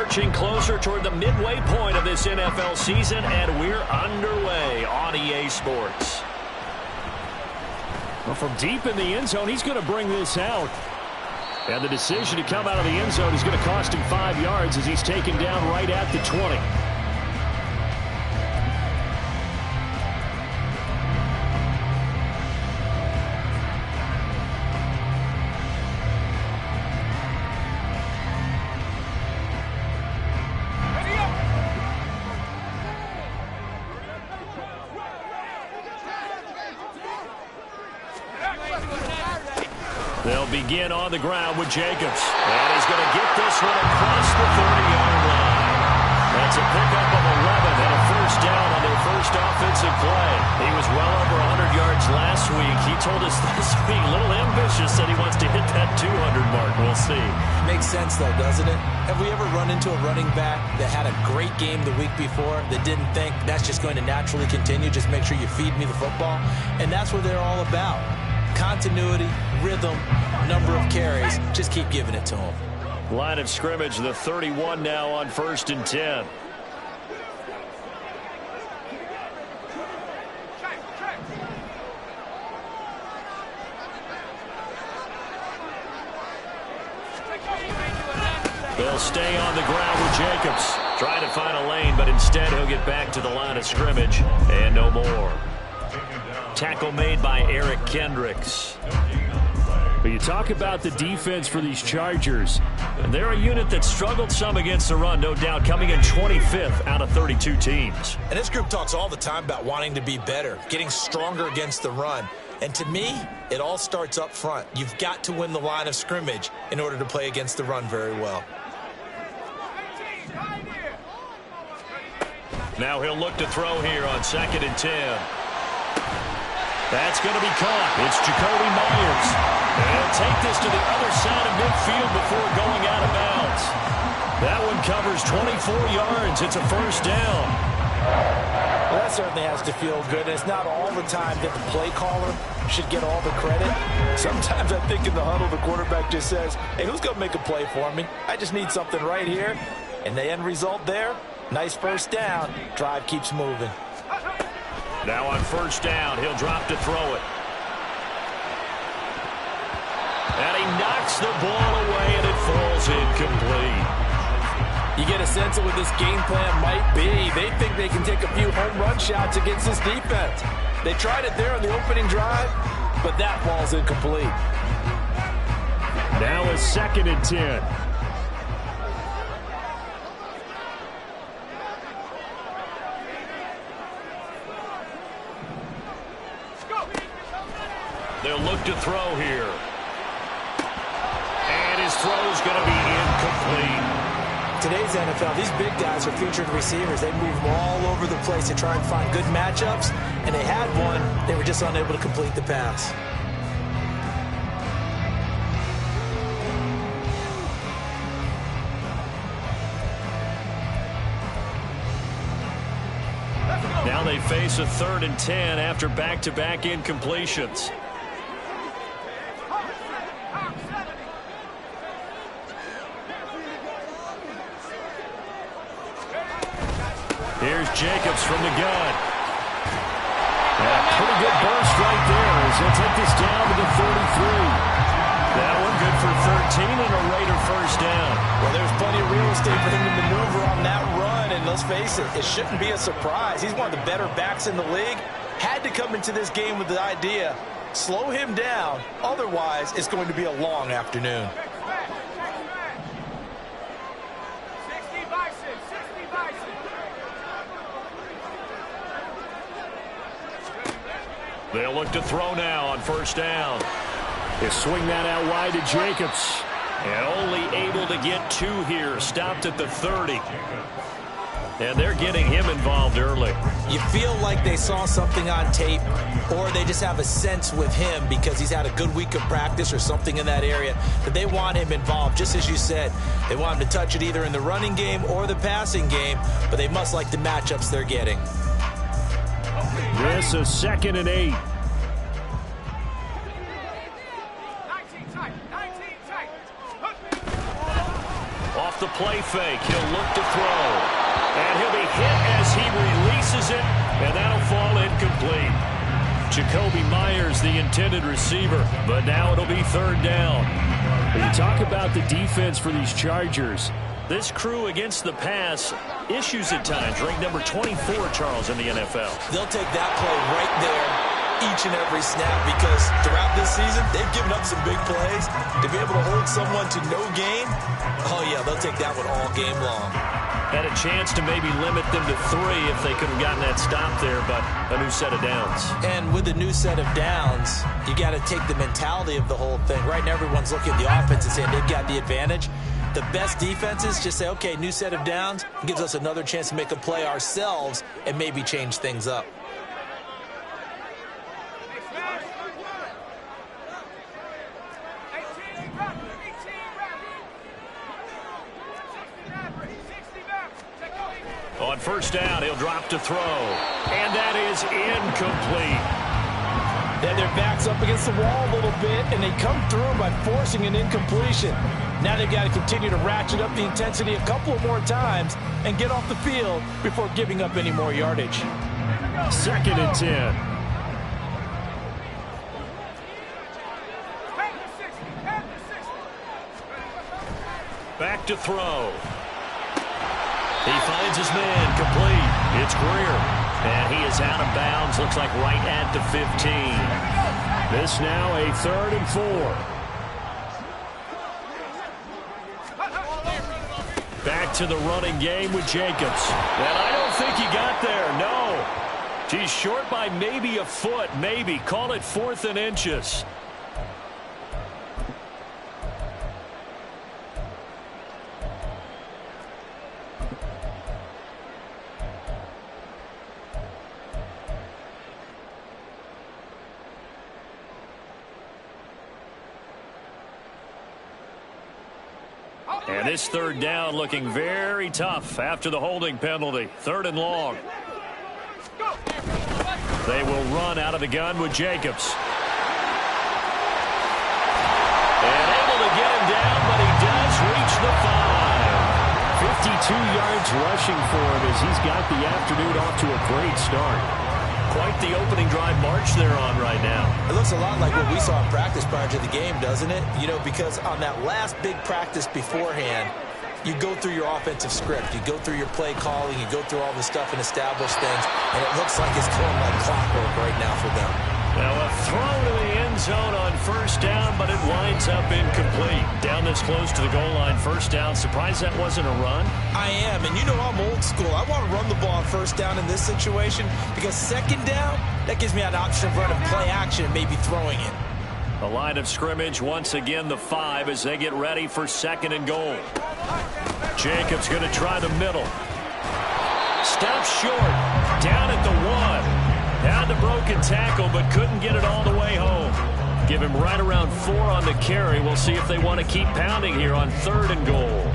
Marching closer toward the midway point of this NFL season, and we're underway on EA Sports. Well, from deep in the end zone, he's going to bring this out. And the decision to come out of the end zone is going to cost him 5 yards as he's taken down right at the 20. They'll begin on the ground with Jacobs. And he's going to get this one across the 30-yard line. That's a pickup of 11 and a first down on their first offensive play. He was well over 100 yards last week. He told us this week, a little ambitious, said he wants to hit that 200 mark. We'll see. Makes sense, though, doesn't it? Have we ever run into a running back that had a great game the week before that didn't think that's just going to naturally continue? Just make sure you feed me the football. And that's what they're all about. Continuity, rhythm, number of carries. Just keep giving it to him. Line of scrimmage, the 31 now on 1st and 10. They'll stay on the ground with Jacobs. Trying to find a lane, but instead he'll get back to the line of scrimmage. And no more. Tackle made by Eric Kendricks. But you talk about the defense for these Chargers. And they're a unit that struggled some against the run, no doubt, coming in 25th out of 32 teams. And this group talks all the time about wanting to be better, getting stronger against the run. And to me, it all starts up front. You've got to win the line of scrimmage in order to play against the run very well. Now he'll look to throw here on 2nd and 10. That's going to be caught. It's Jacoby Myers. And he'll take this to the other side of midfield before going out of bounds. That one covers 24 yards. It's a first down. Well, that certainly has to feel good. And it's not all the time that the play caller should get all the credit. Sometimes I think in the huddle, the quarterback just says, hey, who's going to make a play for me? I just need something right here. And the end result there, nice first down. Drive keeps moving. Now on first down, he'll drop to throw it. And he knocks the ball away, and it falls incomplete. You get a sense of what this game plan might be. They think they can take a few home run shots against this defense. They tried it there on the opening drive, but that ball's incomplete. Now a 2nd and 10. They'll look to throw here. And his throw's going to be incomplete. Today's NFL, these big guys are featured receivers. They move all over the place to try and find good matchups. And they had one. They were just unable to complete the pass. Now they face a 3rd and 10 after back-to-back incompletions. Here's Jacobs from the gun. And a pretty good burst right there as he'll take this down to the 33. That one good for 13 and a Raider first down. Well, there's plenty of real estate for him to maneuver on that run, and let's face it, it shouldn't be a surprise. He's one of the better backs in the league. Had to come into this game with the idea, slow him down, otherwise it's going to be a long afternoon. They'll look to throw now on first down. They swing that out wide to Jacobs. And only able to get 2 here. Stopped at the 30. And they're getting him involved early. You feel like they saw something on tape, or they just have a sense with him because he's had a good week of practice or something in that area that they want him involved. Just as you said, they want him to touch it either in the running game or the passing game, but they must like the matchups they're getting. This is 2nd and 8. Off off the play fake. He'll look to throw. And he'll be hit as he releases it, and that'll fall incomplete. Jacoby Myers, the intended receiver, but now it'll be third down. When you talk about the defense for these Chargers, this crew against the pass, issues at times, ranked number 24, Charles, in the NFL. They'll take that play right there each and every snap because throughout this season, they've given up some big plays. To be able to hold someone to no gain, oh, yeah, they'll take that one all game long. Had a chance to maybe limit them to 3 if they could have gotten that stop there, but a new set of downs. And with the new set of downs, you got to take the mentality of the whole thing. Right now, everyone's looking at the offense and saying they've got the advantage. The best defenses just say, okay, new set of downs, gives us another chance to make a play ourselves and maybe change things up. On first down, he'll drop to throw. And that is incomplete. Then their back's up against the wall a little bit, and they come through by forcing an incompletion. Now they've got to continue to ratchet up the intensity a couple of more times and get off the field before giving up any more yardage. 2nd and 10. Back to throw. He finds his man, complete. It's Greer. And he is out of bounds, looks like right at the 15. This now a 3rd and 4. Back to the running game with Jacobs. And I don't think he got there, no. He's short by maybe a foot, maybe. Call it 4th and inches. And this 3rd down looking very tough after the holding penalty. 3rd and long. They will run out of the gun with Jacobs. And able to get him down, but he does reach the 5. 52 yards rushing for him as he's got the afternoon off to a great start. Quite the opening drive march they're on right now. It looks a lot like what we saw in practice prior to the game, doesn't it? You know, because on that last big practice beforehand, you go through your offensive script. You go through your play calling. You go through all the stuff and establish things. And it looks like it's going like clockwork right now for them. Now a throw to the end zone on first down, but it winds up incomplete. Down this close to the goal line, first down. Surprised that wasn't a run? I am, and you know I'm old school. I want to run the ball on first down in this situation because 2nd down, that gives me an option of running play action and maybe throwing it. The line of scrimmage, once again the 5 as they get ready for 2nd and goal. Jacobs going to try the middle. Stops short, down at the 1. Down the broken tackle, but couldn't get it all the way home. Give him right around 4 on the carry. We'll see if they want to keep pounding here on 3rd and goal.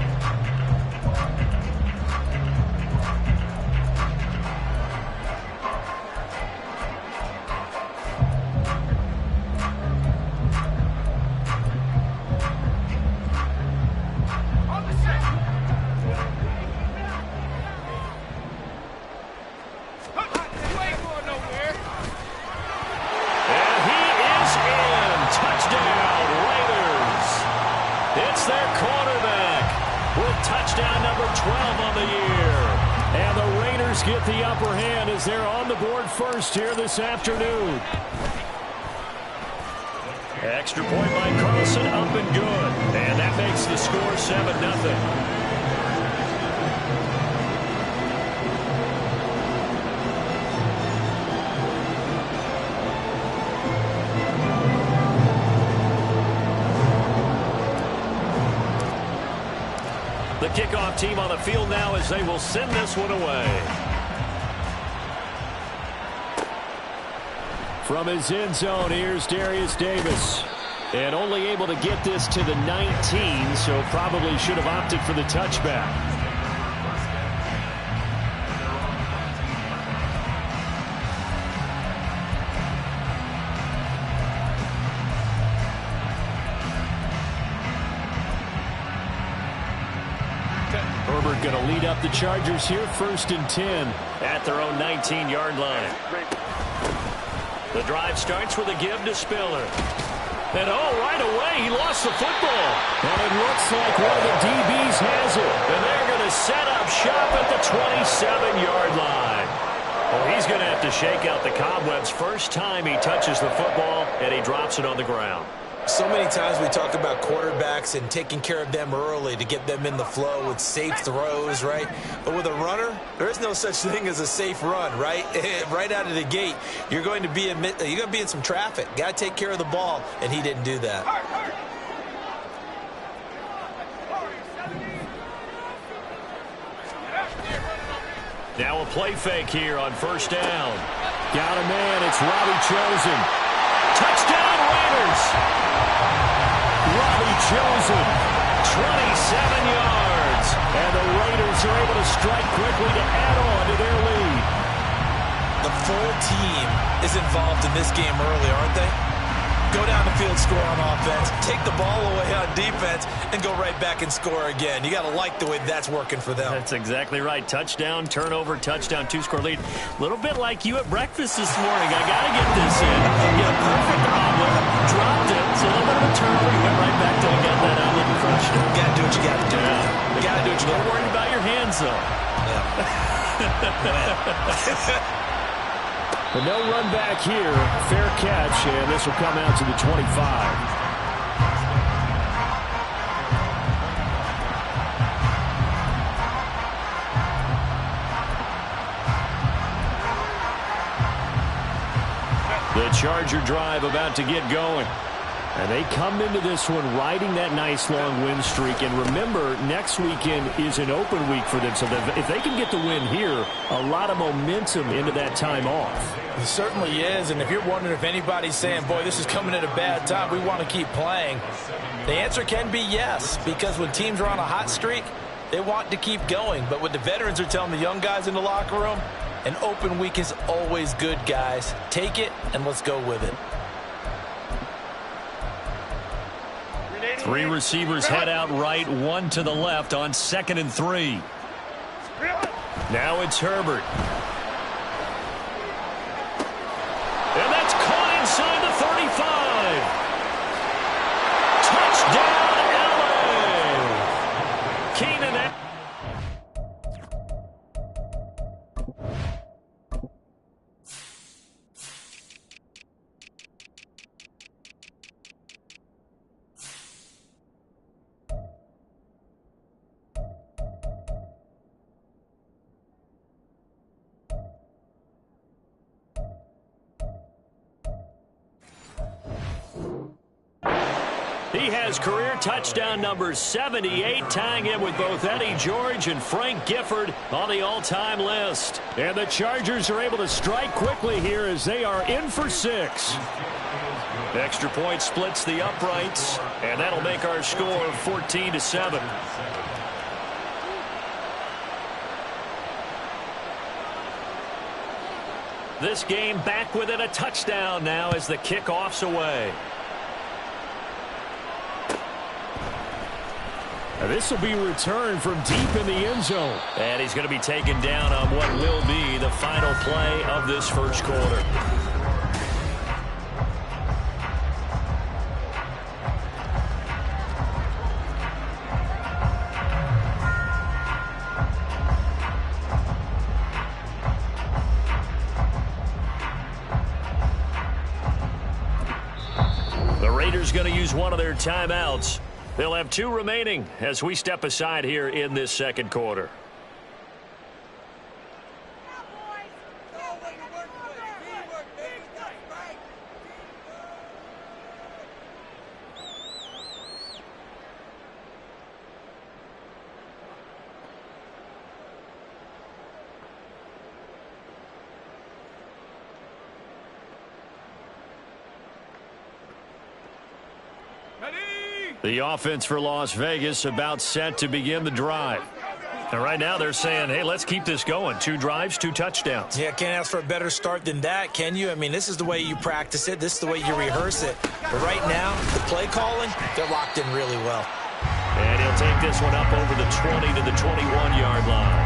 Touchdown number 12 on the year. And the Raiders get the upper hand as they're on the board first here this afternoon. Extra point by Carlson, up and good. And that makes the score 7-0. The kickoff team on the field now as they will send this one away. From his end zone, here's Darius Davis. And only able to get this to the 19, so probably should have opted for the touchback. Herbert going to lead up the Chargers here, 1st and 10. At their own 19-yard line. The drive starts with a give to Spiller. And right away, he lost the football. And it looks like one of the DBs has it. And they're going to set up shop at the 27-yard line. Well, he's going to have to shake out the cobwebs first time he touches the football, and he drops it on the ground. So many times we talk about quarterbacks and taking care of them early to get them in the flow with safe throws, right? But with a runner, there is no such thing as a safe run, right? Right out of the gate, you're going to be in some traffic. Got to take care of the ball, and he didn't do that. Now a play fake here on 1st down. Got a man. It's Robbie Chosen. Touchdown, Raiders! Robbie Chosen. 27 yards. And the Raiders are able to strike quickly to add on to their lead. The full team is involved in this game early, aren't they? Go down the field, score on offense, take the ball away on defense, and go right back and score again. You got to like the way that's working for them. That's exactly right. Touchdown, turnover, touchdown, 2-score lead. A little bit like you at breakfast this morning. I got to get this in. You had a perfect omelet, dropped it, so a little bit of a turnover. You went right back till you got that omelet and crushed it. You got to do what you got to do. Yeah. You got to do what you got to do. Worried about your hands, though. Yeah. But no run back here. Fair catch, and this will come out to the 25. The Charger drive about to get going. And they come into this one riding that nice long win streak. And remember, next weekend is an open week for them. So if they can get the win here, a lot of momentum into that time off. It certainly is. And if you're wondering if anybody's saying, boy, this is coming at a bad time, we want to keep playing, the answer can be yes. Because when teams are on a hot streak, they want to keep going. But what the veterans are telling the young guys in the locker room, an open week is always good, guys. Take it and let's go with it. 3 receivers head out right, 1 to the left on 2nd and 3. Now it's Herbert. And that's caught inside the 35. Touchdown, LA! Keenan. He has career touchdown number 78, tying him with both Eddie George and Frank Gifford on the all-time list. And the Chargers are able to strike quickly here as they are in for 6. Extra point splits the uprights, and that'll make our score 14-7. This game back within a touchdown now as the kickoff's away. This will be returned from deep in the end zone. And he's going to be taken down on what will be the final play of this first quarter. The Raiders going to use one of their timeouts. They'll have 2 remaining as we step aside here in this second quarter. The offense for Las Vegas about set to begin the drive. And right now they're saying, hey, let's keep this going. 2 drives, 2 touchdowns. Yeah, can't ask for a better start than that, can you? I mean, this is the way you practice it. This is the way you rehearse it. But right now, the play calling, they're locked in really well. And he'll take this one up over the 20 to the 21-yard line.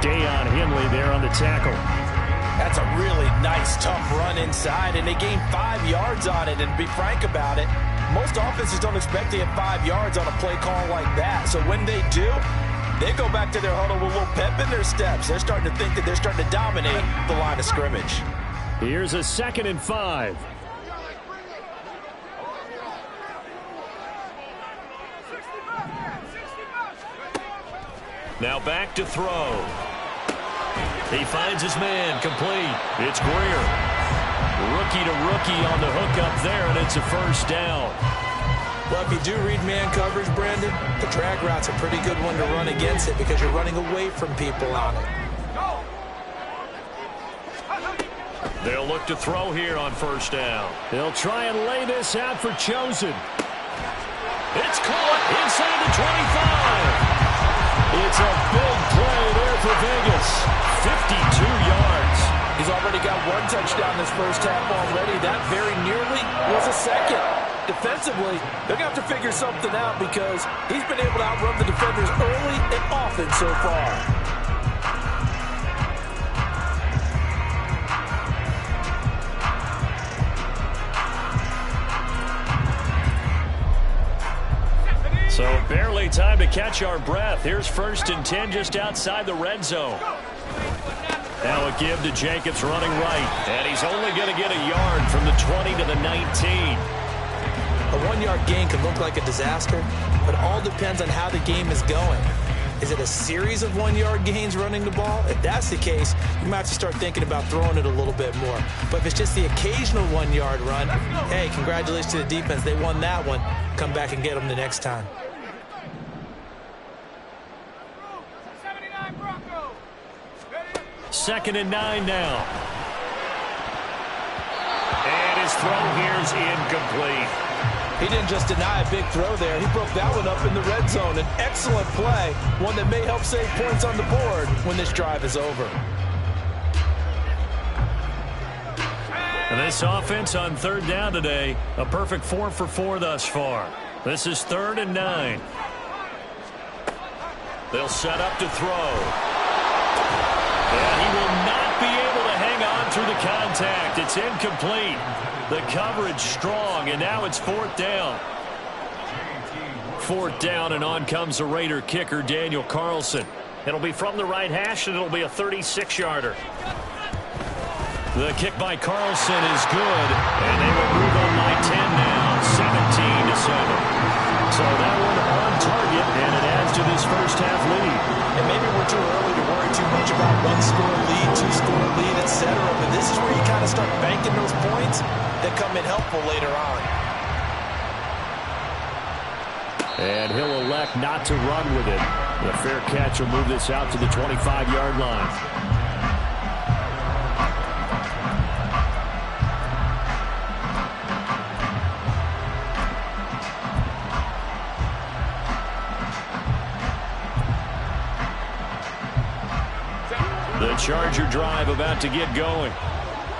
Deion Henley there on the tackle. That's a really nice, tough run inside, and they gained 5 yards on it. And to be frank about it, most offenses don't expect to get 5 yards on a play call like that. So when they do, they go back to their huddle with a little pep in their steps. They're starting to think that they're starting to dominate the line of scrimmage. Here's a 2nd and 5. Now back to throw. He finds his man, complete. It's Greer. Rookie to rookie on the hook up there, and it's a first down. Well, if you do read man coverage, Brandon, the drag route's a pretty good one to run against it because you're running away from people on it. They'll look to throw here on first down. They'll try and lay this out for Chosen. It's caught inside the 25. It's a big play there for Vegas. 52 yards. He's already got 1 touchdown this first half already. That very nearly was a second. Defensively, they're going to have to figure something out because he's been able to outrun the defenders early and often so far. So barely time to catch our breath. Here's 1st and 10 just outside the red zone. Now a give to Jacobs running right. And he's only going to get a yard from the 20 to the 19. A 1-yard gain can look like a disaster, but it all depends on how the game is going. Is it a series of 1-yard gains running the ball? If that's the case, you might have to start thinking about throwing it a little bit more. But if it's just the occasional 1-yard run, hey, congratulations to the defense. They won that one. Come back and get them the next time. Second and 9 now. And his throw here's incomplete. He didn't just deny a big throw there. He broke that one up in the red zone. An excellent play, one that may help save points on the board when this drive is over. And this offense on 3rd down today, a perfect 4 for 4 thus far. This is 3rd and 9. They'll set up to throw. And he will not be able to hang on through the contact. It's incomplete. The coverage strong, and now it's 4th down. 4th down, and on comes the Raider kicker, Daniel Carlson. It'll be from the right hash, and it'll be a 36-yarder. The kick by Carlson is good, and they will move on by 10 now, 17-7. So that one on target, and it adds to this first half lead. And maybe we're too early to worry too much about 1-score lead, 2-score lead, etc. But this is where you kind of start banking those points that come in helpful later on. And he'll elect not to run with it. The fair catch will move this out to the 25-yard line. The Charger drive about to get going.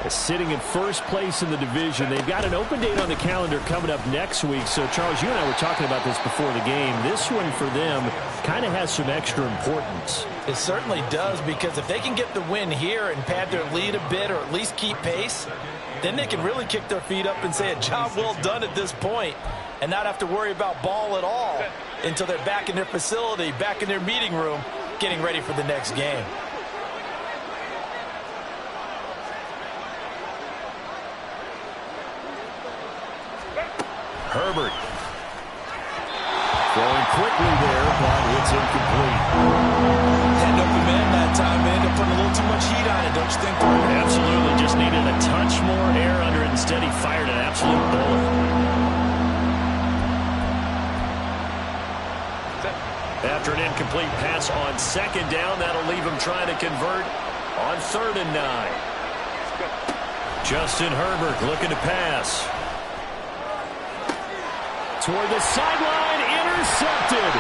Sitting in first place in the division. They've got an open date on the calendar coming up next week. So, Charles, you and I were talking about this before the game. This one for them kind of has some extra importance. It certainly does, because if they can get the win here and pad their lead a bit or at least keep pace, then they can really kick their feet up and say a job well done at this point and not have to worry about ball at all until they're back in their facility, back in their meeting room, getting ready for the next game. Herbert. Throwing quickly there, but it's incomplete. Had no man that time. They ended up putting a little too much heat on it, don't you think, Parker? Absolutely. Just needed a touch more air under it. Instead, he fired an absolute bullet. After an incomplete pass on 2nd down, that'll leave him trying to convert on 3rd and 9. Justin Herbert looking to pass. Toward the sideline, intercepted.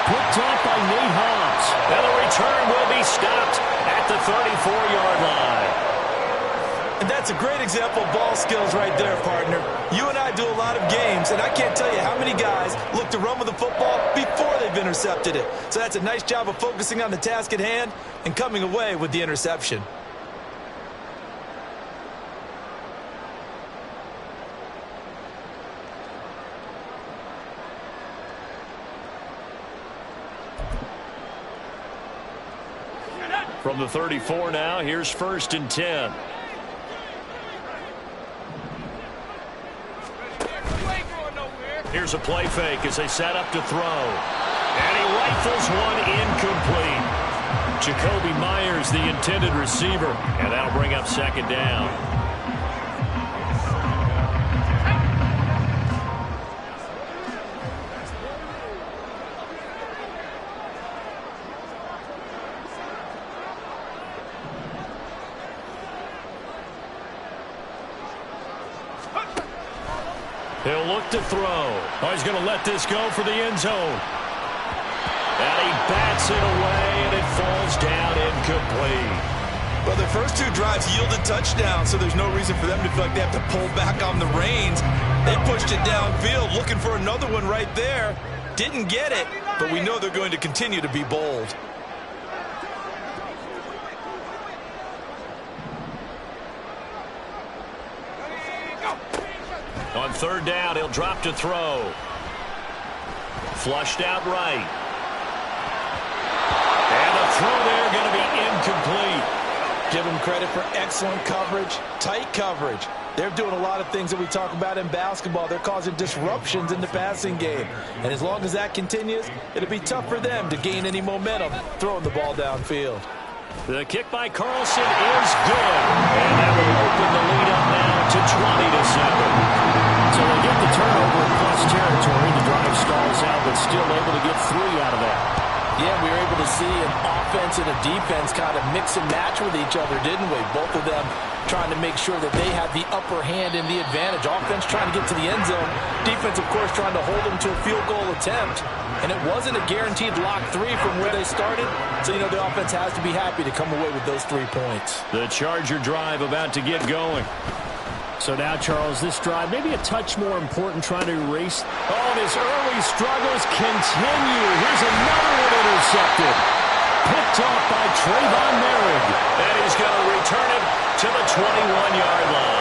Picked off by Nate Hobbs. And the return will be stopped at the 34-yard line. And that's a great example of ball skills right there, partner. You and I do a lot of games, and I can't tell you how many guys look to run with the football before intercepted it. So that's a nice job of focusing on the task at hand and coming away with the interception. From the 34 now, here's 1st and 10. Here's a play fake as they set up to throw. And he rifles one incomplete. Jacoby Myers, the intended receiver. And that'll bring up 2nd down. He'll look to throw. Oh, he's going to let this go for the end zone. And he bats it away, and it falls down incomplete. Well, the first 2 drives yielded touchdowns, so there's no reason for them to feel like they have to pull back on the reins. They pushed it downfield, looking for another one right there. Didn't get it, but we know they're going to continue to be bold. On 3rd down, he'll drop to throw. Flushed out right. And the throw there going to be incomplete. Give them credit for excellent coverage, tight coverage. They're doing a lot of things that we talk about in basketball. They're causing disruptions in the passing game. And as long as that continues, it'll be tough for them to gain any momentum throwing the ball downfield. The kick by Carlson is good. And that will open the lead up now to 20-7. So they get the turnover in plus territory. The drive stalls out, but still able to get 3 out of that. Yeah, we were able to see an offense and a defense kind of mix and match with each other, didn't we? Both of them trying to make sure that they had the upper hand and the advantage. Offense trying to get to the end zone. Defense, of course, trying to hold them to a field goal attempt. And it wasn't a guaranteed lock 3 from where they started. So, you know, the offense has to be happy to come away with those 3 points. The Charger drive about to get going. So now, Charles, this drive maybe a touch more important, trying to erase. Oh, and his early struggles continue. Here's another one intercepted. Picked off by Trayvon Merrick. And he's going to return it to the 21-yard line.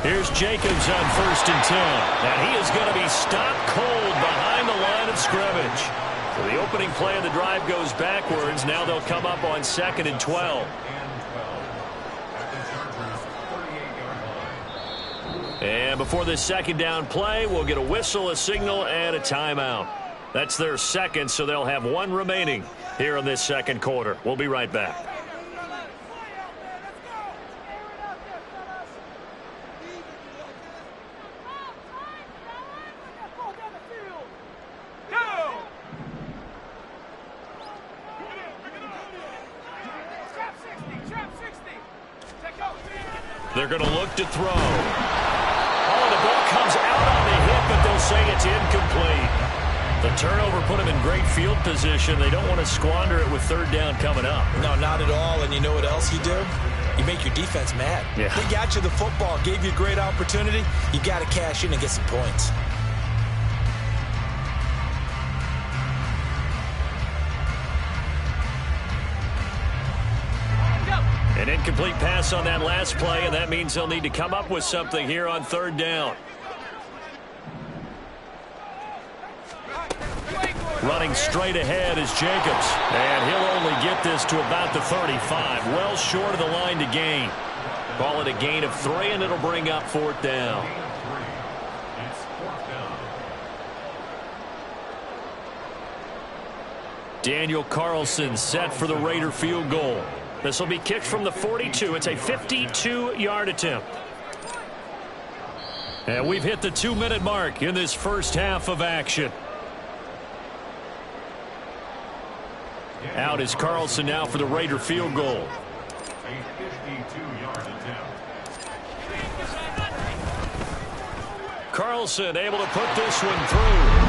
Here's Jacobs on 1st and 10. And he is going to be stopped cold behind the line of scrimmage. So the opening play of the drive goes backwards. Now they'll come up on 2nd and 12. And before this 2nd down play, we'll get a whistle, a signal, and a timeout. That's their 2nd, so they'll have 1 remaining here in this 2nd quarter. We'll be right back. They're going to look to throw. Oh, the ball comes out on the hit, but they'll say it's incomplete. The turnover put them in great field position. They don't want to squander it with 3rd down coming up. No, not at all. And you know what else you do? You make your defense mad. Yeah. They got you the football, gave you a great opportunity. You got to cash in and get some points. An incomplete pass on that last play, and that means they'll need to come up with something here on 3rd down. Running straight ahead is Jacobs. And he'll only get this to about the 35. Well short of the line to gain. Call it a gain of 3, and it'll bring up 4th down. Daniel Carlson set for the Raider field goal. This will be kicked from the 42. It's a 52-yard attempt. And we've hit the 2-minute mark in this first half of action. Out is Carlson now for the Raider field goal. Carlson able to put this one through,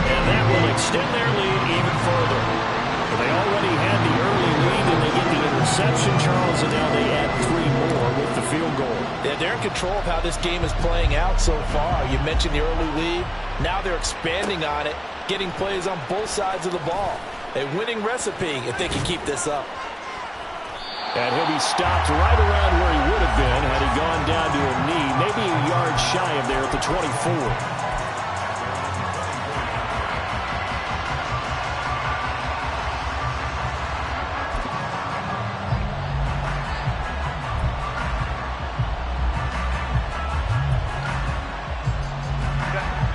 and that will extend their lead even further. But they already had the early lead, and they get the interception, Charles, and now they add 3 more with the field goal. Yeah, they're in control of how this game is playing out so far. You mentioned the early lead. Now they're expanding on it, getting plays on both sides of the ball. A winning recipe if they can keep this up. And he'll be stopped right around where he would have been had he gone down to a knee, maybe a yard shy of there at the 24.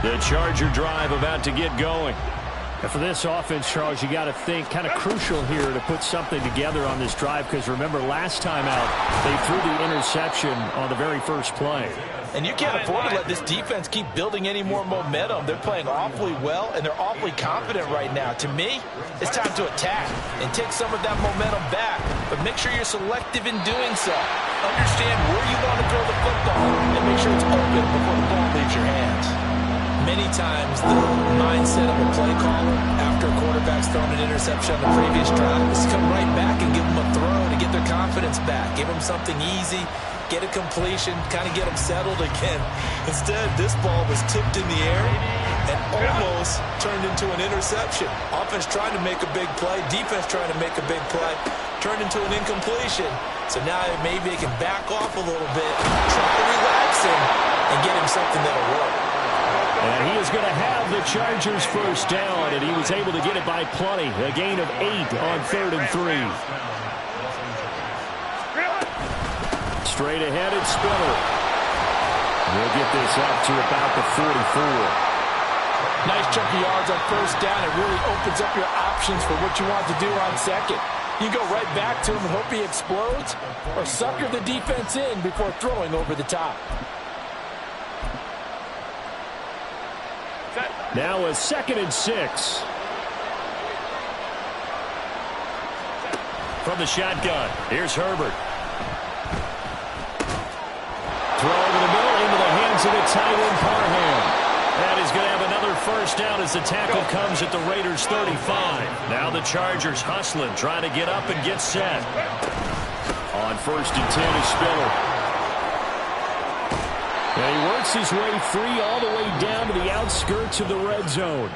The Charger drive about to get going. And for this offense, Charles, you got to think kind of crucial here to put something together on this drive, because remember last time out they threw the interception on the very first play. And you can't afford to let this defense keep building any more momentum. They're playing awfully well, and they're awfully confident right now. To me, it's time to attack and take some of that momentum back, but make sure you're selective in doing so. Understand where you want to throw the football and make sure it's open before the ball leaves your hands. Many times the mindset of a play caller after a quarterback's thrown an interception on the previous drive is to come right back and give them a throw to get their confidence back. Give them something easy, get a completion, kind of get them settled again. Instead, this ball was tipped in the air and almost turned into an interception. Offense trying to make a big play, defense trying to make a big play, turned into an incompletion. So now maybe they can back off a little bit, try to relax him, and get him something that'll work. And he is going to have the Chargers first down, and he was able to get it by plenty. A gain of 8 on 3rd and 3. Straight ahead at Spiller. We'll get this up to about the 44. Nice chunk of yards on first down. It really opens up your options for what you want to do on second. You go right back to him and hope he explodes, or sucker the defense in before throwing over the top. Now a 2nd and 6. From the shotgun, here's Herbert. Throw over the middle into the hands of the tight end Parham. And he's going to have another first down as the tackle comes at the Raiders' 35. Now the Chargers hustling, trying to get up and get set. On 1st and 10 is Spiller. And he works his way free all the way down to the outskirts of the red zone.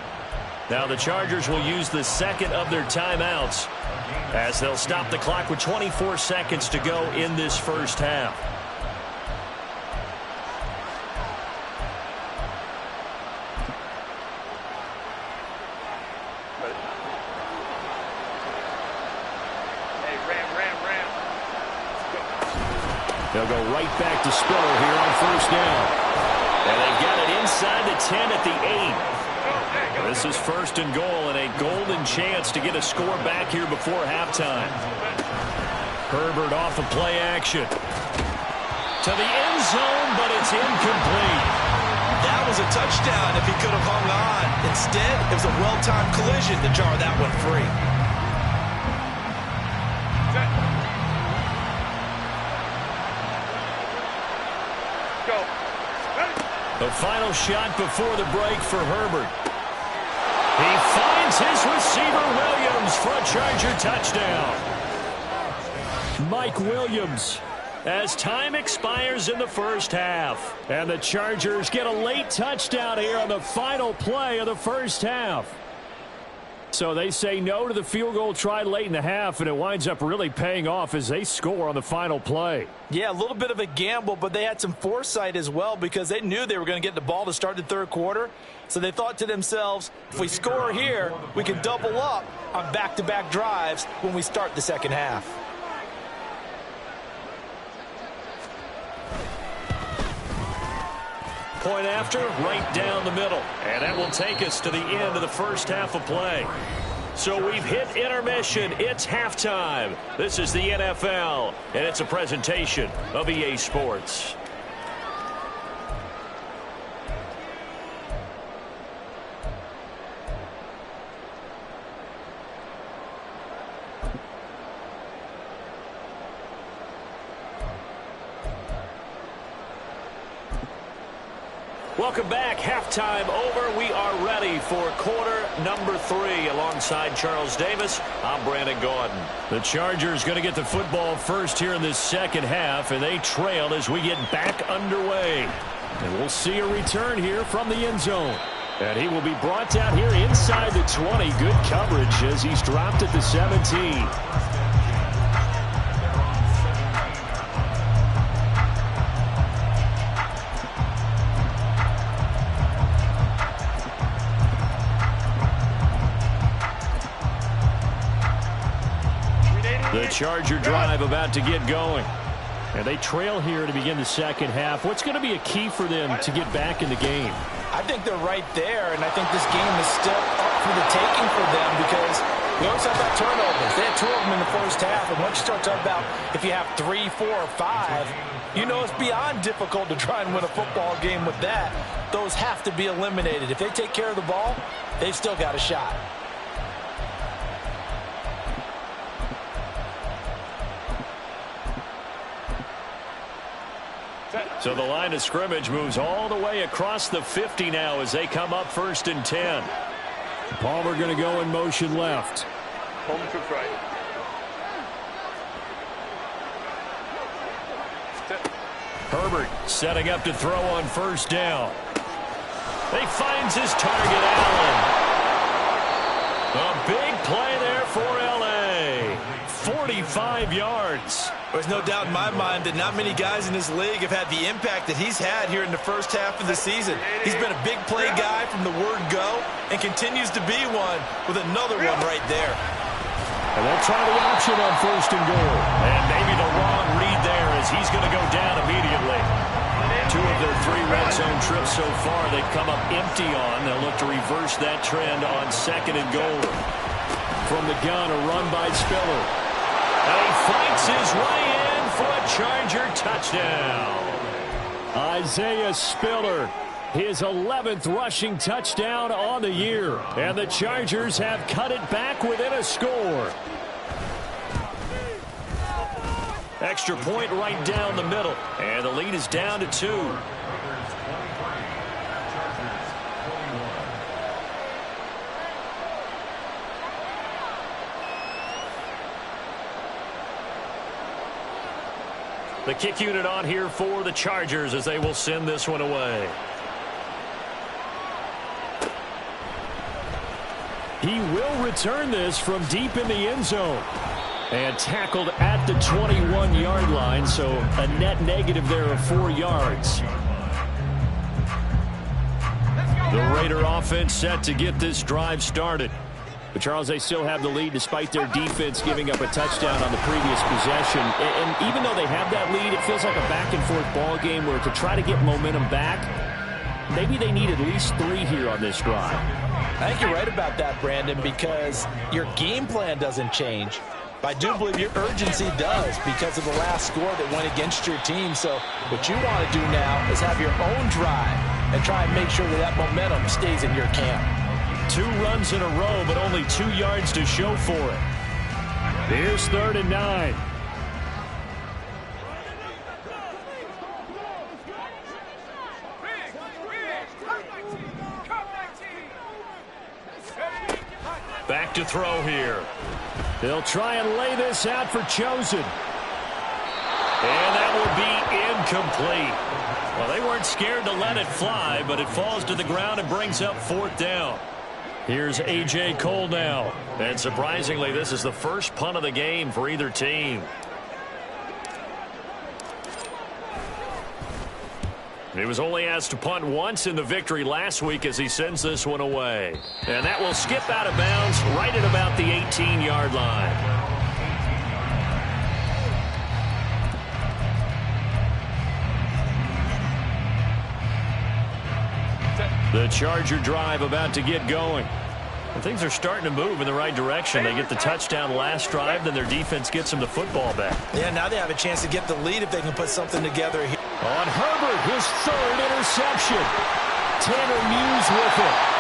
Now the Chargers will use the 2nd of their timeouts as they'll stop the clock with 24 seconds to go in this first half. They'll go right back to Spiller here on first down. And they've got it inside the 10 at the 8. This is 1st and goal, and a golden chance to get a score back here before halftime. Herbert off of play action. To the end zone, but it's incomplete. That was a touchdown if he could have hung on. Instead, it was a well-timed collision to jar that one free. The final shot before the break for Herbert. He finds his receiver, Williams, for a Charger touchdown. Mike Williams, as time expires in the first half. And the Chargers get a late touchdown here on the final play of the first half. So they say no to the field goal try late in the half, and it winds up really paying off as they score on the final play. Yeah, a little bit of a gamble, but they had some foresight as well because they knew they were going to get the ball to start the 3rd quarter. So they thought to themselves, if we score here, we can double up on back-to-back drives when we start the 2nd half. Point after, right down the middle. And that will take us to the end of the first half of play. So we've hit intermission. It's halftime. This is the NFL, and it's a presentation of EA Sports. Welcome back. Halftime over. We are ready for quarter number 3. Alongside Charles Davis, I'm Brandon Gordon. The Chargers going to get the football first here in this second half, and they trail as we get back underway. And we'll see a return here from the end zone. And he will be brought down here inside the 20. Good coverage as he's dropped at the 17. The Charger drive about to get going. And they trail here to begin the second half. What's going to be a key for them to get back in the game? I think they're right there, and I think this game is still up for the taking for them because we always talk about turnovers. They had 2 of them in the first half, and once you start talking about if you have 3, 4, or 5, you know it's beyond difficult to try and win a football game with that. Those have to be eliminated. If they take care of the ball, they've still got a shot. So the line of scrimmage moves all the way across the 50 now as they come up 1st and 10. Palmer going to go in motion left. Home to right. Herbert setting up to throw on 1st down. He finds his target, Allen. A big play there for L.A. 45 yards. There's no doubt in my mind that not many guys in this league have had the impact that he's had here in the first half of the season. He's been a big play guy from the word go and continues to be one with another one right there. And they'll try the option on 1st and goal. And maybe the wrong read there as he's going to go down immediately. 2 of their 3 red zone trips so far they've come up empty on. They'll look to reverse that trend on 2nd and goal. From the gun, a run by Spiller. And he fights his way in for a Charger touchdown. Isaiah Spiller, his 11th rushing touchdown on the year. And the Chargers have cut it back within a score. Extra point right down the middle. And the lead is down to 2. The kick unit on here for the Chargers as they will send this one away. He will return this from deep in the end zone. And tackled at the 21-yard line, so a net negative there of 4 yards. The Raider offense set to get this drive started. But, Charles, they still have the lead despite their defense giving up a touchdown on the previous possession. And even though they have that lead, it feels like a back-and-forth ball game where to try to get momentum back, maybe they need at least 3 here on this drive. I think you're right about that, Brandon, because your game plan doesn't change. But I do believe your urgency does because of the last score that went against your team. So what you want to do now is have your own drive and try and make sure that that momentum stays in your camp. 2 runs in a row, but only 2 yards to show for it. Here's 3rd and 9. Back to throw here. They'll try and lay this out for Chosen. And that will be incomplete. Well, they weren't scared to let it fly, but it falls to the ground and brings up 4th down. Here's A.J. Cole now. And surprisingly, this is the first punt of the game for either team. He was only asked to punt once in the victory last week as he sends this one away. And that will skip out of bounds right at about the 18-yard line. The Charger drive about to get going. And things are starting to move in the right direction. They get the touchdown last drive, then their defense gets them the football back. Yeah, now they have a chance to get the lead if they can put something together here. On Herbert, his third interception. Tanner Muse with it.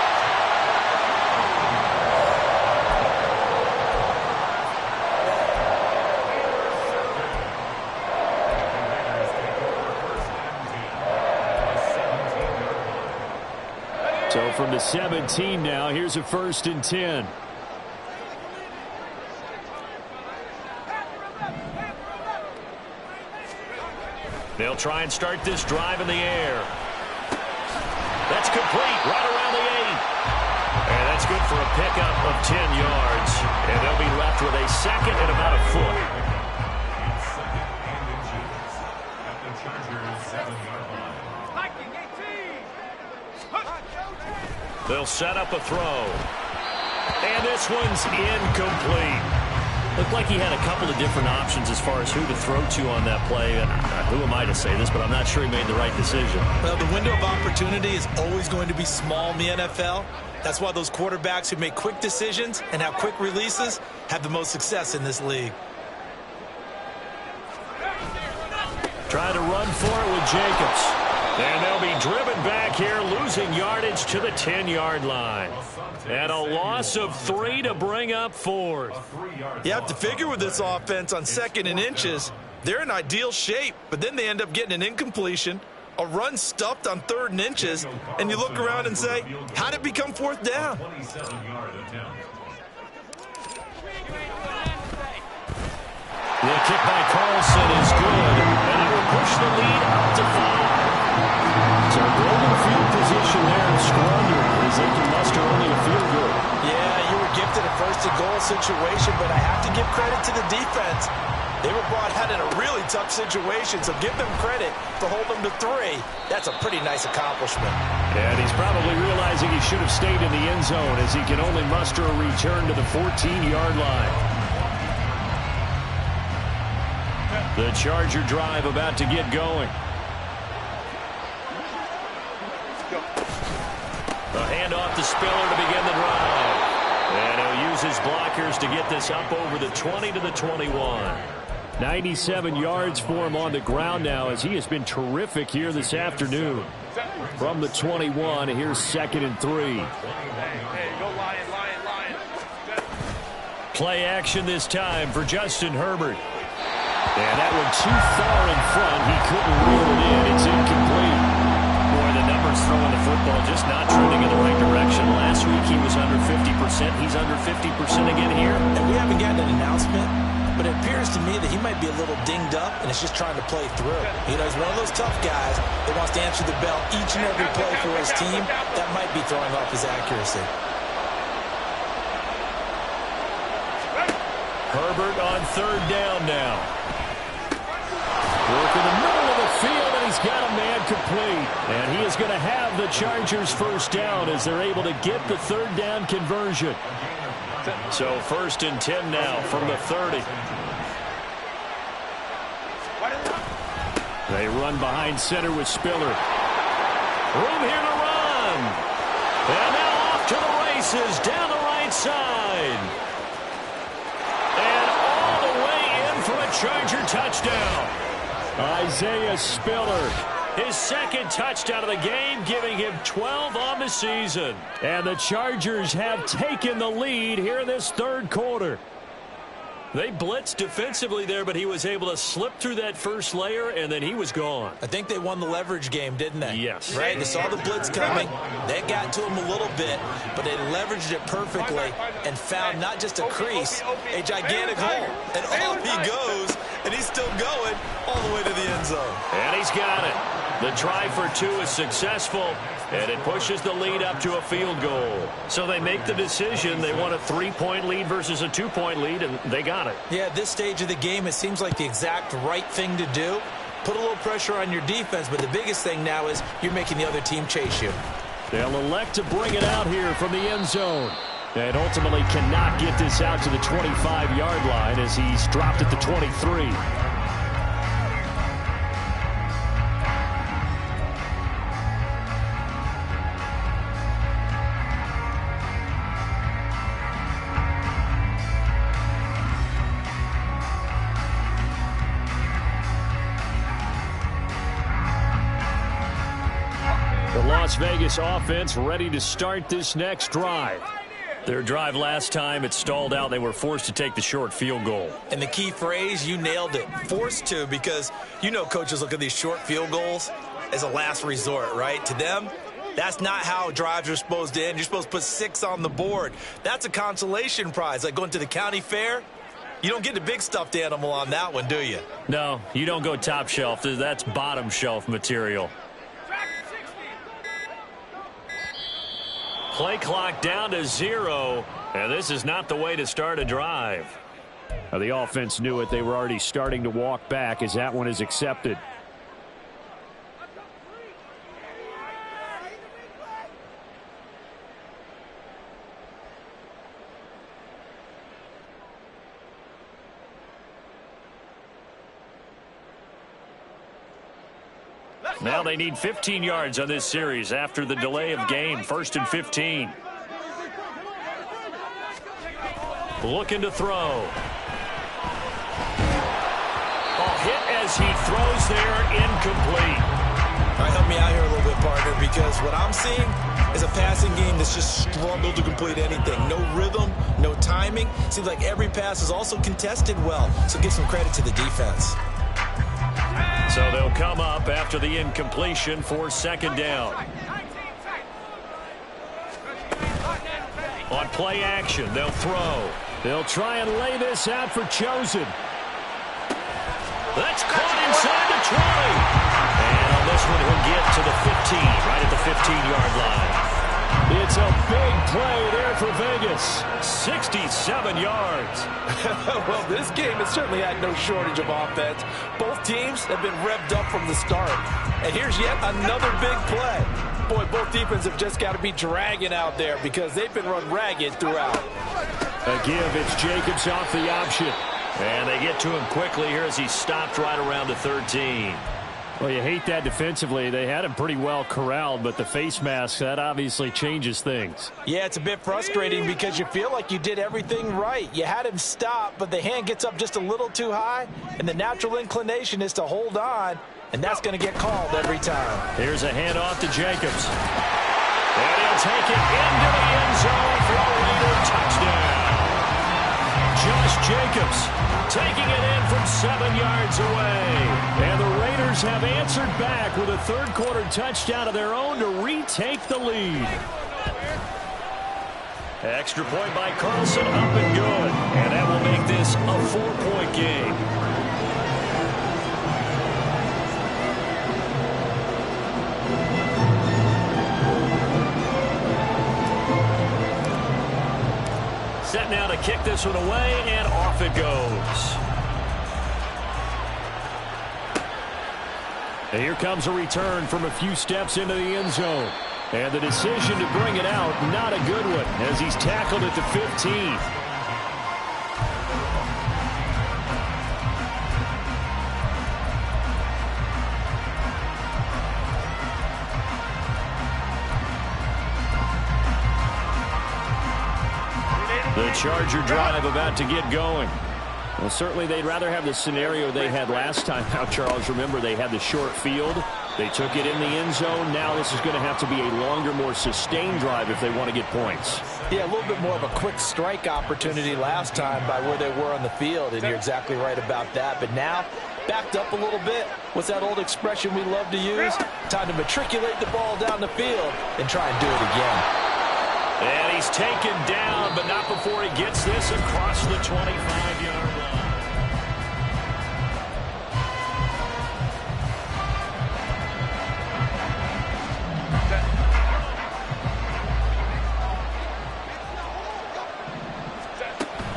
So from the 17 now, here's a 1st and 10. They'll try and start this drive in the air. That's complete, right around the 8. And that's good for a pickup of 10 yards. And they'll be left with a 2nd and about a foot. They'll set up a throw. And this one's incomplete. Looked like he had a couple of different options as far as who to throw to on that play. Who am I to say this, but I'm not sure he made the right decision. Well, the window of opportunity is always going to be small in the NFL. That's why those quarterbacks who make quick decisions and have quick releases have the most success in this league. Trying to run for it with Jacobs. And they'll be driven back here, losing yardage to the 10-yard line. And a loss of 3 to bring up 4th. You have to figure with this offense on 2nd and inches, they're in ideal shape, but then they end up getting an incompletion, a run stuffed on 3rd and inches, and you look around and say, how did it become 4th down? The kick by Carlson is good, and it will push the lead up to 5. So golden field position there and squandering as they can muster only a field goal. Yeah, you were gifted a 1st and goal situation, but I have to give credit to the defense. They were brought out in a really tough situation, so give them credit to hold them to 3. That's a pretty nice accomplishment. And he's probably realizing he should have stayed in the end zone as he can only muster a return to the 14-yard line. The Charger drive about to get going. A handoff to Spiller to begin the drive. And he'll use his blockers to get this up over the 20 to the 21. 97 yards for him on the ground now as he has been terrific here this afternoon. From the 21, here's 2nd and 3. Play action this time for Justin Herbert. And that one too far in front. He couldn't reel it in. It's incomplete. Boy, the numbers throwing the football just not trending in the right direction. Last week he was under 50%. He's under 50% again here. And we haven't gotten an announcement, but it appears to me that he might be a little dinged up and is just trying to play through. You know, he's one of those tough guys that wants to answer the bell each and every play for his team. That might be throwing off his accuracy. Herbert on 3rd down now. Work in the middle of the field, and he's got a man complete. And he is going to have the Chargers 1st down as they're able to get the 3rd down conversion. So 1st and 10 now from the 30. They run behind center with Spiller. Room here to run. And now off to the races down the right side. And all the way in for a Charger touchdown. Isaiah Spiller, his 2nd touchdown of the game, giving him 12 on the season. And the Chargers have taken the lead here in this 3rd quarter. They blitzed defensively there, but he was able to slip through that first layer, and then he was gone. I think they won the leverage game, didn't they? Yes. Right? They saw the blitz coming. They got to him a little bit, but they leveraged it perfectly and found not just a crease, a gigantic hole. And off he goes, and he's still going all the way to the end zone. And he's got it. The try for 2 is successful, and it pushes the lead up to a field goal. So they make the decision. They want a 3-point lead versus a 2-point lead, and they got it. Yeah, at this stage of the game, it seems like the exact right thing to do. Put a little pressure on your defense, but the biggest thing now is you're making the other team chase you. They'll elect to bring it out here from the end zone. And ultimately cannot get this out to the 25-yard line as he's dropped at the 23. The Las Vegas offense ready to start this next drive. Their drive last time, it stalled out. They were forced to take the short field goal. And the key phrase, you nailed it, forced to, because you know coaches look at these short field goals as a last resort, right? To them, that's not how drives are supposed to end. You're supposed to put 6 on the board. That's a consolation prize, like going to the county fair. You don't get the big stuffed animal on that one, do you? No, you don't go top shelf. That's bottom shelf material. Play clock down to 0, and this is not the way to start a drive. Now, the offense knew it. They were already starting to walk back as that one is accepted. Now they need 15 yards on this series after the delay of game. 1st and 15. Looking to throw. Hit as he throws there, incomplete. All right, help me out here a little bit, partner, because what I'm seeing is a passing game that's just struggled to complete anything. No rhythm, no timing. Seems like every pass is also contested well, so give some credit to the defense. So they'll come up after the incompletion for 2nd down. On play action, they'll throw. They'll try and lay this out for Chosen. That's caught inside the 20. And on this one, he'll get to the 15, right at the 15-yard line. It's a big play there for Vegas. 67 yards. Well, this game has certainly had no shortage of offense. Both teams have been revved up from the start. And here's yet another big play. Boy, both defenses have just got to be dragging out there because they've been run ragged throughout. A give, it's Jacobs off the option. And they get to him quickly here as he stopped right around the 13. Well, you hate that defensively. They had him pretty well corralled, but the face mask, that obviously changes things. Yeah, it's a bit frustrating because you feel like you did everything right. You had him stop, but the hand gets up just a little too high, and the natural inclination is to hold on, and that's going to get called every time. Here's a handoff to Jacobs. And he'll take it into the end zone for a Raider touchdown. Josh Jacobs taking it in from 7 yards away. And the Raiders have answered back with a third-quarter touchdown of their own to retake the lead. Extra point by Carlson, up and good. And that will make this a 4-point game. Set now to kick this one away, and off it goes. And here comes a return from a few steps into the end zone. And the decision to bring it out, not a good one, as he's tackled at the 15. The Charger drive about to get going. Well, certainly they'd rather have the scenario they had last time out, Charles. Remember, they had the short field. They took it in the end zone. Now this is going to have to be a longer, more sustained drive if they want to get points. Yeah, a little bit more of a quick strike opportunity last time by where they were on the field, and you're exactly right about that. But now, backed up a little bit. What's that old expression we love to use? Time to matriculate the ball down the field and try and do it again. And he's taken down, but not before he gets this across the 25-yard line.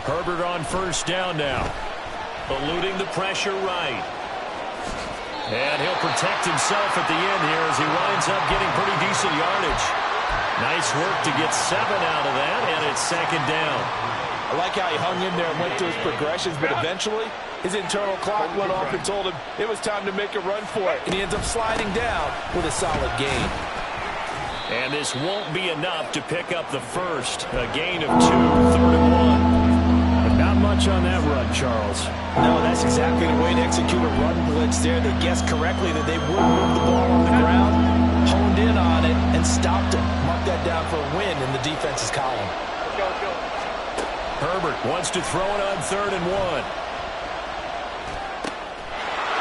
Herbert on first down now. Eluding the pressure right. And he'll protect himself at the end here as he winds up getting pretty decent yardage. Nice work to get 7 out of that, and it's 2nd down. I like how he hung in there and went through his progressions, but eventually his internal clock went off and told him it was time to make a run for it, and he ends up sliding down with a solid gain. And this won't be enough to pick up the first. A gain of 2, 3rd and 1. But not much on that run, Charles. No, that's exactly the way to execute a run blitz there. They guessed correctly that they would move the ball on the ground. honed in on it and stopped him. Mark that down for a win in the defense's column. Herbert wants to throw it on 3rd and 1.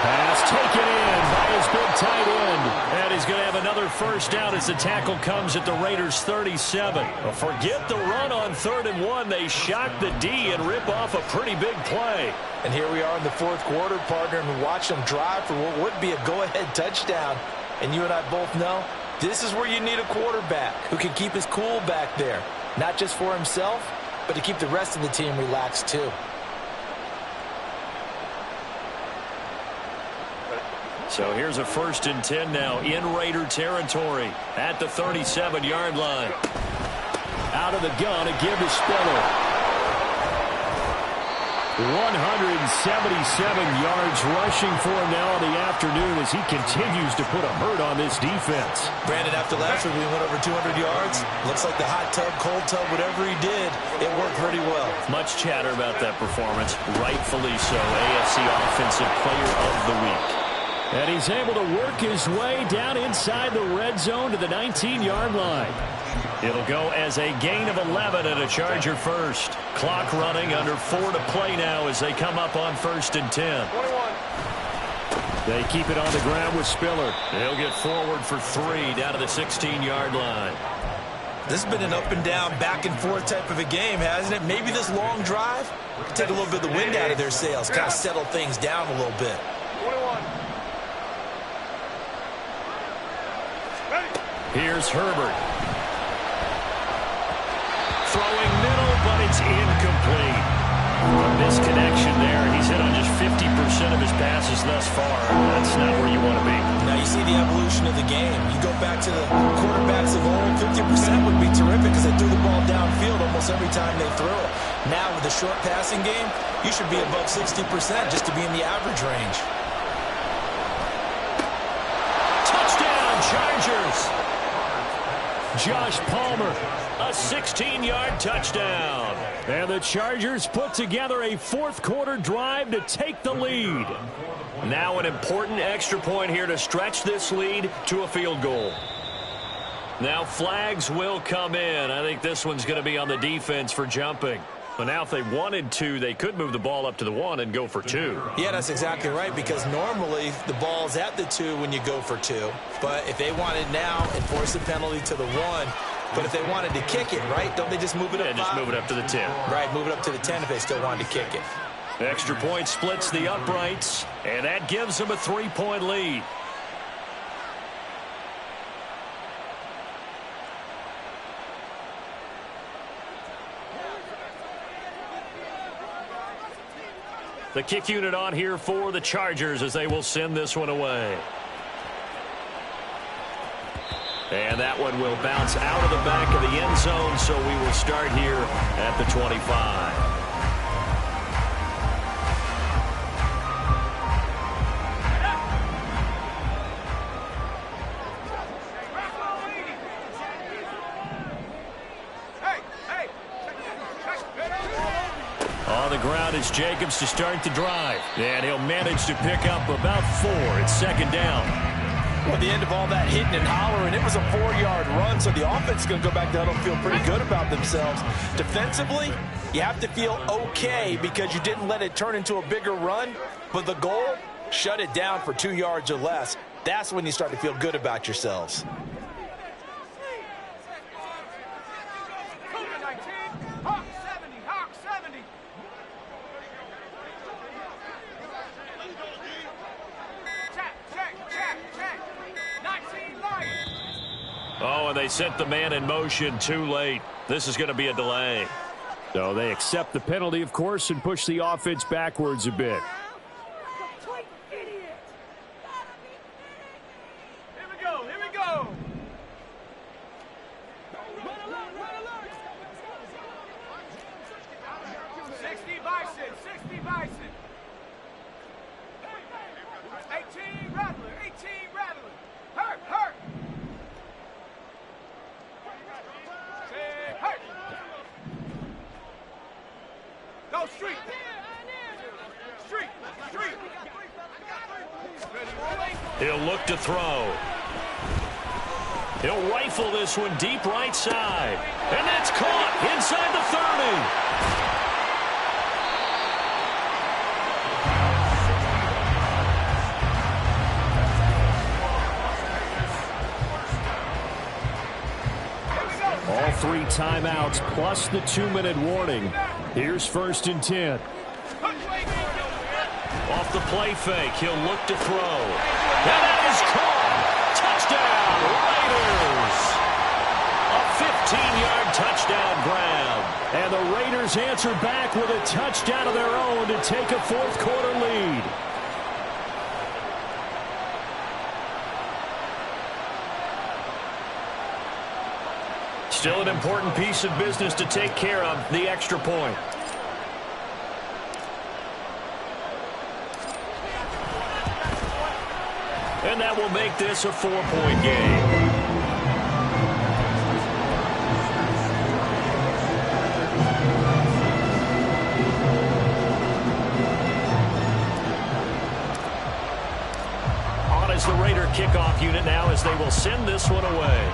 Pass taken in by his big tight end. And he's going to have another first down as the tackle comes at the Raiders' 37. Well, forget the run on 3rd and 1. They shock the D and rip off a pretty big play. And here we are in the 4th quarter, partner, and we watch them drive for what would be a go-ahead touchdown. And you and I both know this is where you need a quarterback who can keep his cool back there. Not just for himself, but to keep the rest of the team relaxed too. So here's a 1st and 10 now in Raider territory at the 37-yard line. Out of the gun, a give to Spiller. 177 yards rushing for him now in the afternoon as he continues to put a hurt on this defense. Brandon, after last week we went over 200 yards. Looks like the hot tub, cold tub, whatever he did, it worked pretty well. Much chatter about that performance. Rightfully so. AFC Offensive Player of the Week. And he's able to work his way down inside the red zone to the 19-yard line. It'll go as a gain of 11 and a Charger first. Clock running under 4 to play now as they come up on 1st and 10. 21. They keep it on the ground with Spiller. They'll get forward for 3 down to the 16-yard line. This has been an up and down, back and forth type of a game, hasn't it? Maybe this long drive can take a little bit of the wind out of their sails, kind of settle things down a little bit. 21. Here's Herbert. Throwing middle, but it's incomplete. A misconnection there. He's hit on just 50% of his passes thus far. That's not where you want to be. Now you see the evolution of the game. You go back to the quarterbacks of old, 50% would be terrific because they threw the ball downfield almost every time they threw it. Now with the short passing game, you should be above 60% just to be in the average range. Touchdown, Chargers! Josh Palmer, a 16-yard touchdown. And the Chargers put together a 4th quarter drive to take the lead. Now an important extra point here to stretch this lead to a field goal. Now flags will come in. I think this one's going to be on the defense for jumping. But now if they wanted to, they could move the ball up to the 1 and go for 2. Yeah, that's exactly right, because normally the ball's at the 2 when you go for 2. But if they wanted now, enforce the penalty to the 1. But if they wanted to kick it, right, don't they just move it up? Yeah, just move it up to the 10. Right, move it up to the 10 if they still wanted to kick it. Extra point splits the uprights, and that gives them a 3-point lead. The kick unit on here for the Chargers as they will send this one away. And that one will bounce out of the back of the end zone, so we will start here at the 25. On the ground is Jacobs to start the drive. And he'll manage to pick up about 4. It's 2nd down. Well, at the end of all that hitting and hollering, it was a 4-yard run, so the offense is going to go back to huddle and feel pretty good about themselves. Defensively, you have to feel okay because you didn't let it turn into a bigger run, but the goal, shut it down for 2 yards or less. That's when you start to feel good about yourselves. Oh, and they sent the man in motion too late. This is going to be a delay. So they accept the penalty, of course, and push the offense backwards a bit. He'll look to throw. He'll rifle this one deep right side. And that's caught inside the 30. All 3 timeouts plus the 2-minute warning. Here's 1st and 10. Off the play fake, he'll look to throw. And that is caught. Touchdown, Raiders. A 15-yard touchdown grab. And the Raiders answer back with a touchdown of their own to take a 4th-quarter lead. Still an important piece of business to take care of, the extra point. And that will make this a 4-point game. On is the Raider kickoff unit now as they will send this one away.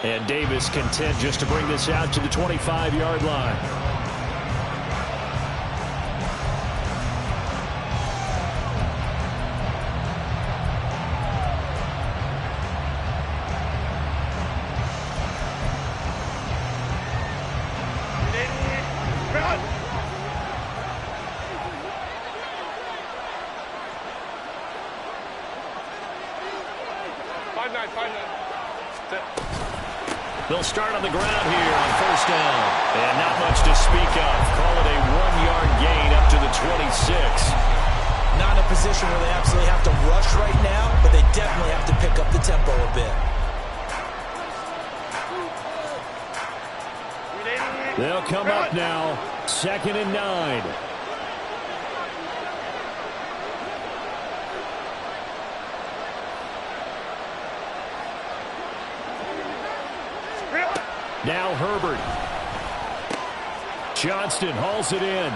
And Davis content just to bring this out to the 25-yard line. They'll start on the ground here on 1st down. And not much to speak of. Call it a 1-yard gain up to the 26. Not in a position where they absolutely have to rush right now, but they definitely have to pick up the tempo a bit. They'll come up now. 2nd and 9. Now Herbert. Johnston hauls it in.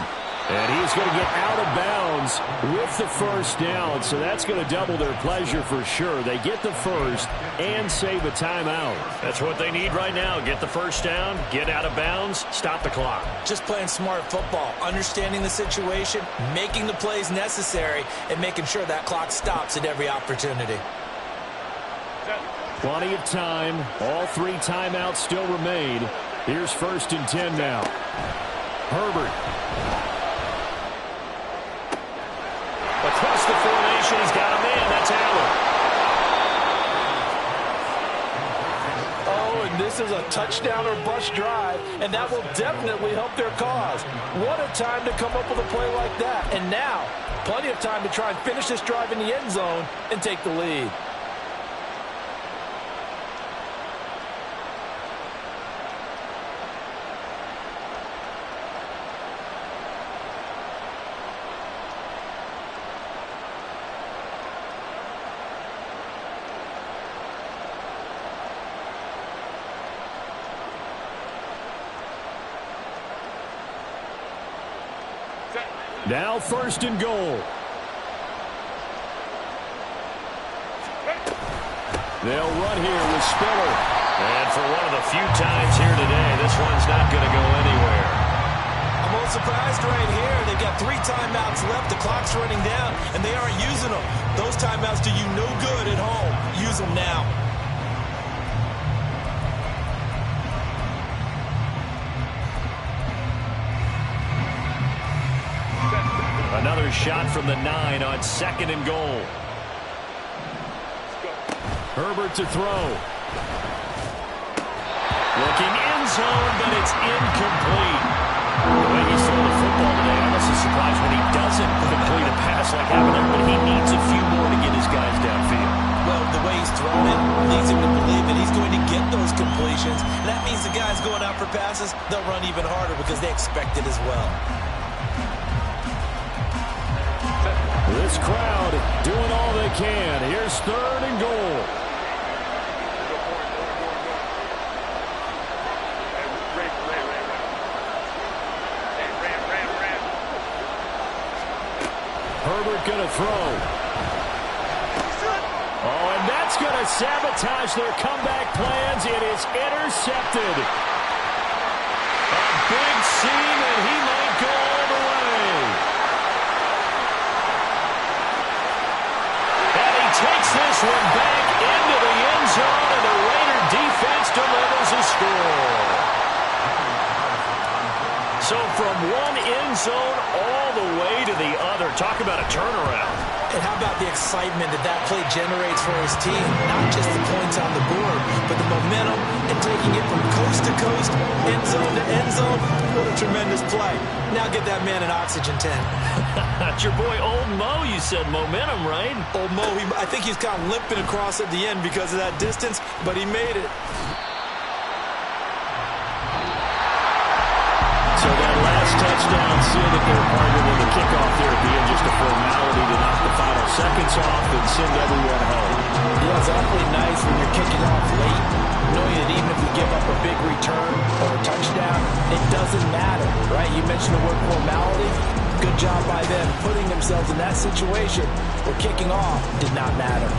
And he's going to get out of bounds with the 1st down. So that's going to double their pleasure for sure. They get the 1st and save a timeout. That's what they need right now. Get the 1st down, get out of bounds, stop the clock. Just playing smart football, understanding the situation, making the plays necessary, and making sure that clock stops at every opportunity. Plenty of time. All 3 timeouts still remain. Here's 1st and 10 now. Herbert. Across the formation, he's got a man. That's Allen. Oh, and this is a touchdown or bust drive, and that will definitely help their cause. What a time to come up with a play like that. And now, plenty of time to try and finish this drive in the end zone and take the lead. Now 1st and goal. They'll run here with Spiller. And for one of the few times here today, this one's not going to go anywhere. I'm a little surprised right here. They've got 3 timeouts left. The clock's running down, and they aren't using them. Those timeouts do you no good at home. Use them now. Another shot from the 9 on 2nd and goal. Herbert to throw. Looking end zone, but it's incomplete. The way he's throwing the football today, I'm almost surprised when he doesn't complete a pass like happened there, but he needs a few more to get his guys downfield. Well, the way he's thrown it leads him to believe that he's going to get those completions. That means the guys going out for passes, they'll run even harder because they expect it as well. This crowd doing all they can. Here's 3rd and goal. Herbert going to throw. That's going to sabotage their comeback plans. It is intercepted. A big seam, and he might go all the way. And he takes this one back into the end zone, and the Raider defense delivers a score. So from one end zone all the way to the other. Talk about a turnaround. And how about the excitement that play generates for his team? Not just the points on the board, but the momentum and taking it from coast to coast, end zone to end zone. What a tremendous play. Now get that man an oxygen tent. That's your boy Old Mo, you said. Momentum, right? Old Mo, I think he's kind of limping across at the end because of that distance, but he made it. So that last touchdown sealed that they're partnered in the kickoff there at the end, just a formality to knock the final seconds off and send everyone home. Yeah, it's awfully nice when you're kicking off late, knowing that even if you give up a big return or a touchdown, it doesn't matter, right? You mentioned the word formality. Good job by them putting themselves in that situation where kicking off did not matter.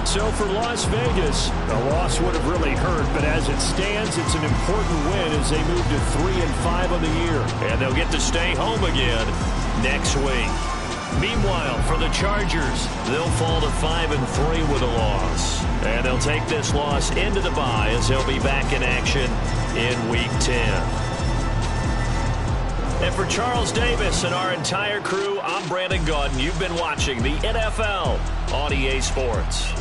So for Las Vegas, a loss would have really hurt, but as it stands, it's an important win as they move to 3-5 on the year. And they'll get to stay home again next week. Meanwhile, for the Chargers, they'll fall to 5-3 with a loss. And they'll take this loss into the bye as they'll be back in action in Week 10. And for Charles Davis and our entire crew, I'm Brandon Gaudin. You've been watching the NFL on EA Sports.